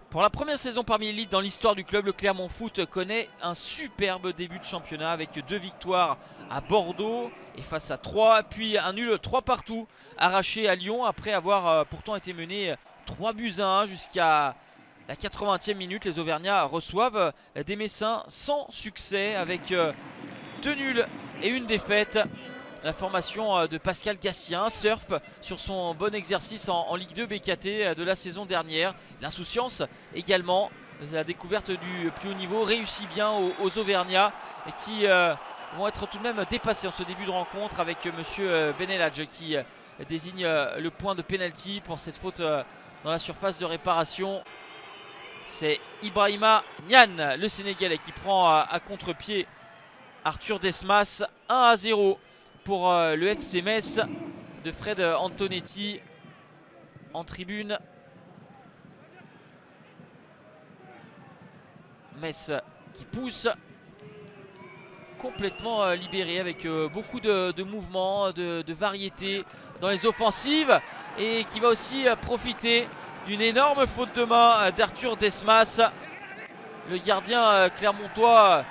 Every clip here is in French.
Pour la première saison parmi l'élite dans l'histoire du club, le Clermont Foot connaît un superbe début de championnat avec 2 victoires à Bordeaux et face à 3, puis un nul 3 partout arraché à Lyon après avoir pourtant été mené 3 buts à 1 jusqu'à la 80e minute. Les Auvergnats reçoivent des Messins sans succès avec 2 nuls et une défaite. La formation de Pascal Gassien surfe sur son bon exercice en Ligue 2 BKT de la saison dernière. L'insouciance également, la découverte du plus haut niveau réussit bien aux Auvergnats qui vont être tout de même dépassés en ce début de rencontre avec monsieur Beneladj qui désigne le point de pénalty pour cette faute dans la surface de réparation. C'est Ibrahima Niane, le Sénégalais, qui prend à contre-pied Arthur Desmas. 1-0 pour le FC Metz de Fred Antonetti en tribune. Metz qui pousse complètement libéré avec beaucoup de mouvements, de variété dans les offensives et qui va aussi profiter d'une énorme faute de main d'Arthur Desmas, le gardien clermontois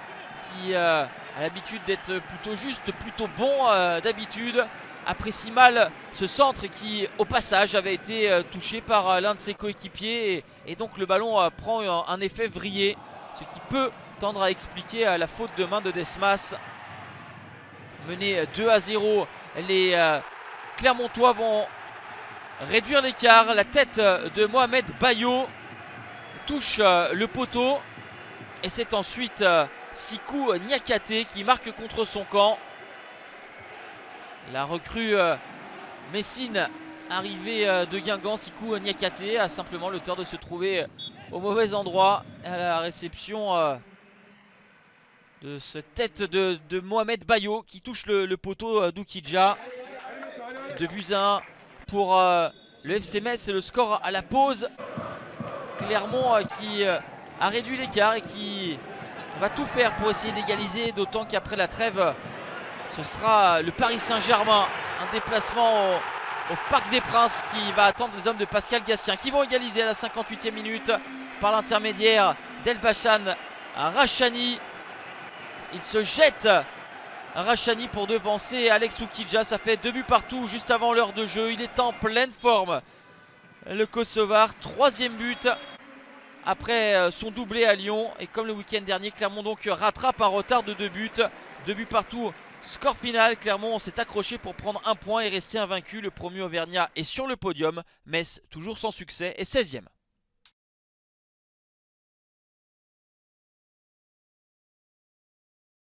qui a l'habitude d'être plutôt juste, plutôt bon d'habitude. Apprécie mal ce centre qui au passage avait été touché par l'un de ses coéquipiers et donc le ballon prend un effet vrillé, ce qui peut tendre à expliquer la faute de main de Desmas. Mené 2-0, les Clermontois vont réduire l'écart. La tête de Mohamed Bayo touche le poteau et c'est ensuite Sikou Niakate qui marque contre son camp. La recrue Messine arrivée de Guingamp, Sikou Niakate a simplement le tort de se trouver au mauvais endroit à la réception de cette tête de Mohamed Bayo qui touche le poteau d'Oukidja. 2-1 pour le FC Metz, c'est le score à la pause. Clermont qui a réduit l'écart et qui va tout faire pour essayer d'égaliser, d'autant qu'après la trêve ce sera le Paris Saint-Germain, un déplacement au Parc des Princes qui va attendre les hommes de Pascal Gassien qui vont égaliser à la 58e minute par l'intermédiaire d'Elbachan Rachani. Il se jette Rachani pour devancer Alex Oukidja. Ça fait 2 buts partout juste avant l'heure de jeu. Il est en pleine forme, le Kosovar. 3e but après son doublé à Lyon. Et comme le week-end dernier, Clermont donc rattrape un retard de 2 buts. 2 buts partout. Score final, Clermont s'est accroché pour prendre un point et rester invaincu. Le premier Auvergnat est sur le podium. Metz toujours sans succès est 16e.